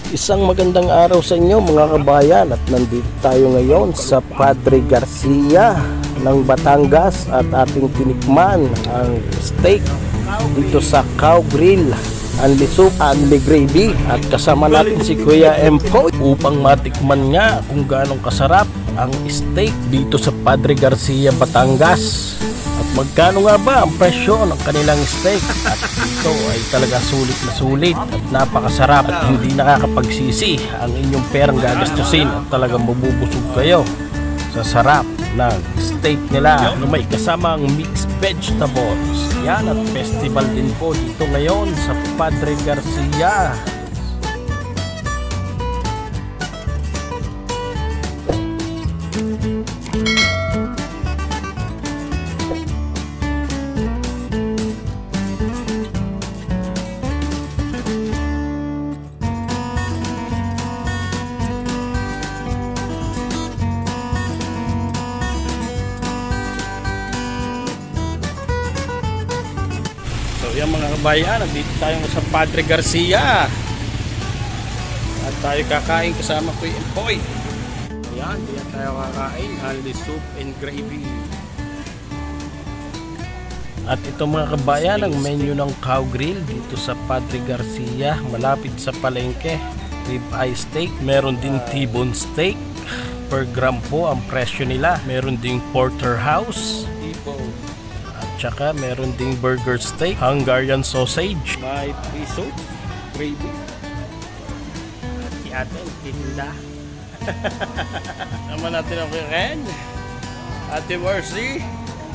Isang magandang araw sa inyo mga kabayan, at nandito tayo ngayon sa Padre Garcia ng Batangas at ating tinikman ang steak dito sa Cow Grill, Unli Soup, Unli Gravy, at kasama natin si Kuya Empo upang matikman nga kung gaano kasarap ang steak dito sa Padre Garcia, Batangas. At magkano nga ba ang presyo ng kanilang steak? At ito ay talaga sulit na sulit at napakasarap at hindi nakakapagsisi ang inyong perang gagastusin at talagang mabubusog kayo sa sarap ng steak nila na may kasamang mixed vegetables. Yan, at festival din po dito ngayon sa Padre Garcia. So yan mga kabayan, nandito tayo sa Padre Garcia at tayo kakain kasama ko yung Empoy. Yan, diyan tayo kakain, Unli Soup and Gravy. At ito mga kabayan, ang menu ng Cow Grill dito sa Padre Garcia, malapit sa palengke. Ribeye steak, meron din T-bone steak, per gram po ang presyo nila. Meron ding porterhouse, tsaka meron ding burger steak, Hungarian sausage, may piso, gravy. At ating tinda. Naman natin ang Ren, Ate Mercy,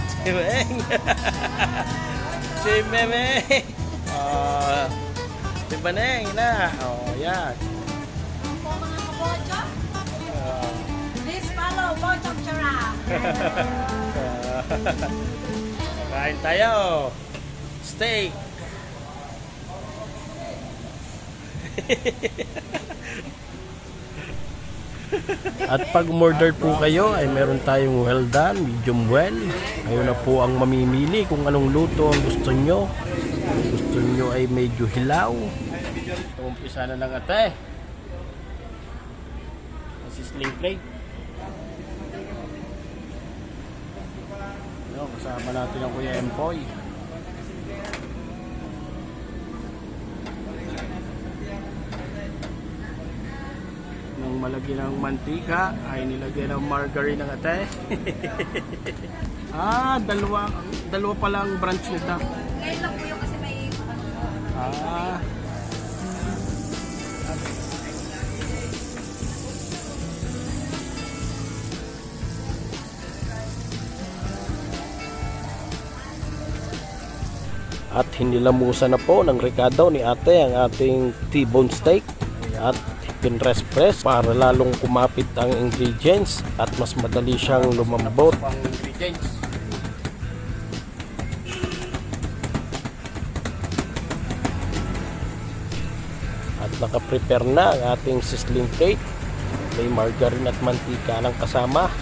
si Meng, si Meme, si Baneng na. Yan. Please follow Bochok Chara. Kain tayo. Steak. At pag umorder po kayo ay meron tayong well done, medium well. Kayo na po ang mamimili kung anong luto ang gusto nyo. Kung gusto nyo ay medyo hilaw. Umpisa na lang ate. Sisling plate. Kasama natin ang Kuya Empoy. Nang malagyan ng mantika ay nilagyan ng margarine ng ate. Dalawa pa lang branch nito. Ngayon lang po yung kasi may At hinilamusan na po ng Ricardo ni ate ang ating T-bone steak at pinrest press para lalong kumapit ang ingredients at mas madali siyang lumambot ang ingredients. At naka-prepare na ang ating sizzling plate. May margarine at mantika ng kasama.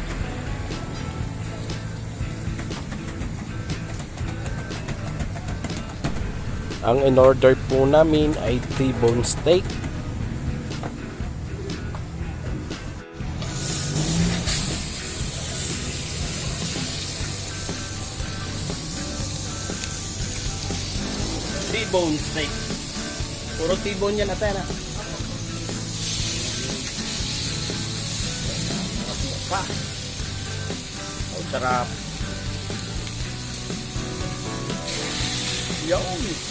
Ang in-order po namin ay T-bone steak. T-bone steak. Puro T-bone yan natin ha. Ang sarap. Yum!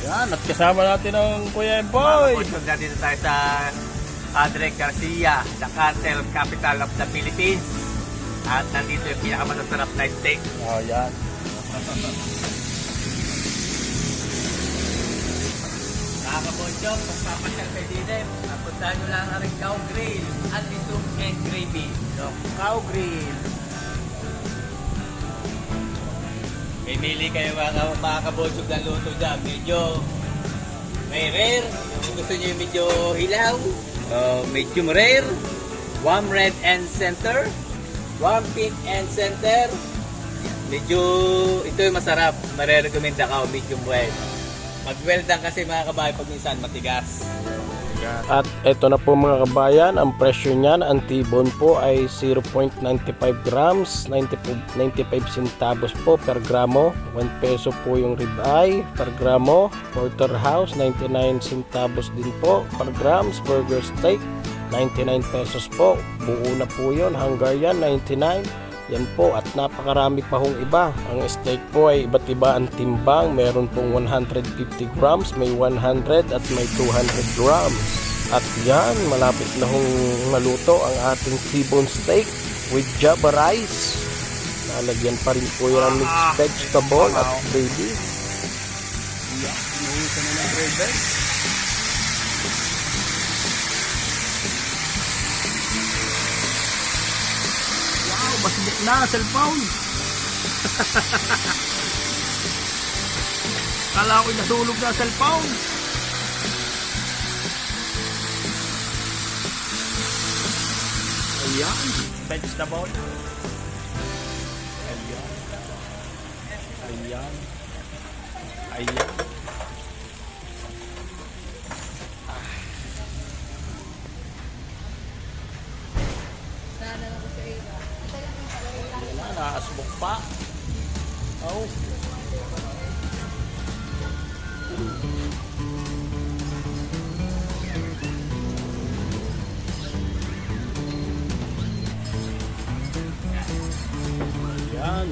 Yan, at kasama natin ang Kuya Empoy. Dito tayo sa Padre Garcia, the cattle capital of the Philippines. At nandito yung pinakamasasarap na steak. Oh, yan. kabochok, kung papasyal kayo din puntahan nyo lang ang Cow Grill, Unlimited and Gravy. So, Cow Grill. Pimili kayo mga kabochok ng luto dyan. Medyo may rare. Kung gusto nyo yung medyo hilaw, medium rare, warm red and center, warm pink and center. Medyo, ito yung masarap. Marirecommend ako, medium well. Mag-well down kasi mga kabahay pag minsan matigas. At ito na po mga kabayan, ang presyo niyan, ang T-bone po ay 0.95 grams, 95 centavos po per gramo. 1 peso po yung ribeye per gramo. Porterhouse, 99 centavos din po per grams. Burger steak, 99 pesos po. Buo na po yun. Hungarian, 99. Yan po, at napakarami pa hong iba. Ang steak po ay iba't iba ang timbang. Meron pong 150 grams, may 100 at may 200 grams. At yan, malapit na hong maluto ang ating T-bone steak with java rice. Lalagyan pa rin po yan ang mixed vegetable at gravy. Basbuk na, cellphone. Kala ko'y natulog na cellphone. Ayan, vegetable. Ayan. Ayan. Ayan. Naasbok pa. Oh. Yan.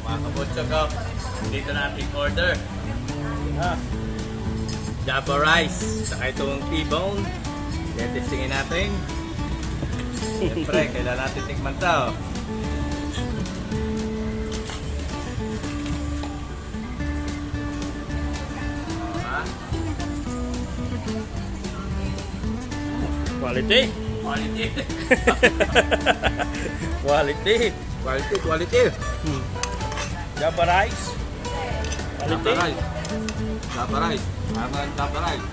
Mga kabochok ko, dito natin order. Java rice, saka itong T-bone. Testingin natin. Siyempre, kailangan natin tikman ito. Quality. Quality. Quality. Quality. Java rice. Quality. Java rice. Java rice.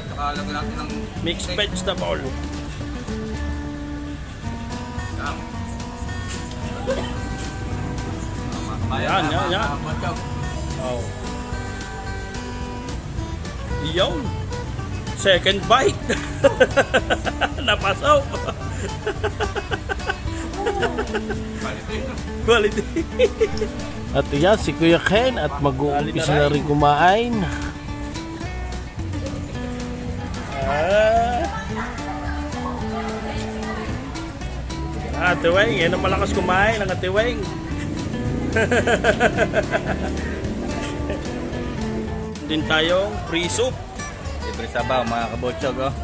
Saka lagyan natin ng Mixed vegetable. Yan. Oh. Yun. Second bite. Napasaw. Quality. At yan, si Kuya Ken at mag-uumpisa na rin kumain. Ate Weng, yan ang malakas kumain ng Ate Weng. Din tayong free soup. Libre sabaw mga kabochok. Oh.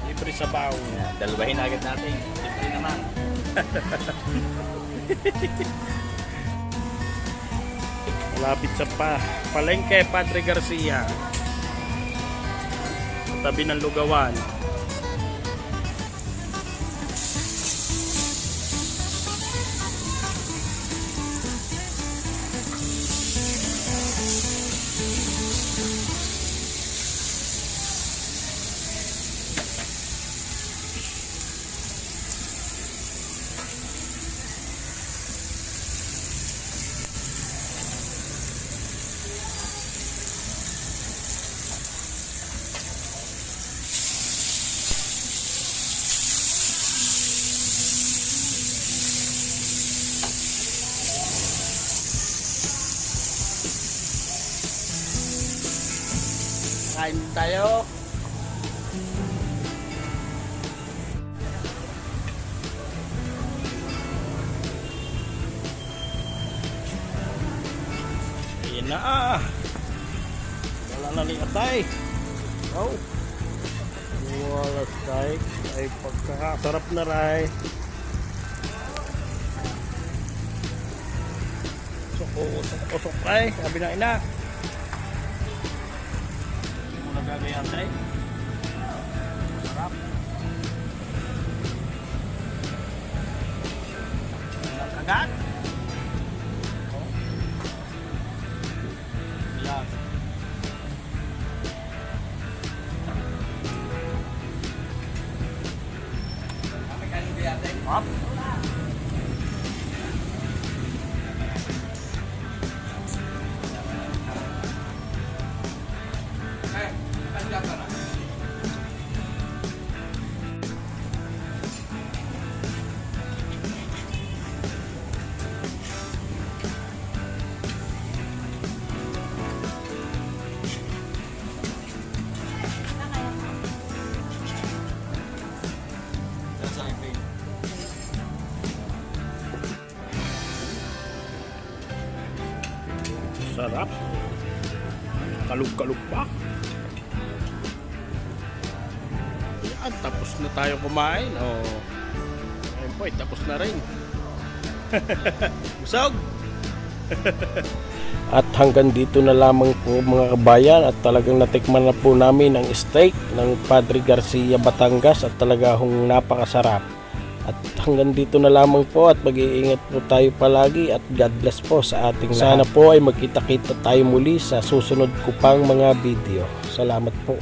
Libre sabaw. Dalawahin agad natin. Libre naman. Malapit sa Palengke, Padre Garcia. Sa tabi ng Lugawan. Kain tayo. Ayan na. Wala na rin atay. Oh. Wala steak. Ay pagkakasarap na rin. So Usok ay, sabi ng ina. Hindi mo nagagayan tayo. Sarap. Kagat. Yan. Up. Sarap. Kalug-kalug pa. Yan, tapos na tayo kumain. Ayun po, tapos na rin. Busog! At hanggang dito na lamang po mga kabayan, at talagang natikman na po namin ang steak ng Padre Garcia Batangas at talaga hong napakasarap. At hanggang dito na lamang po, at mag-iingat po tayo palagi, at God bless po sa ating lahat. Sana po ay magkita-kita tayo muli sa susunod ko pang mga video. Salamat po.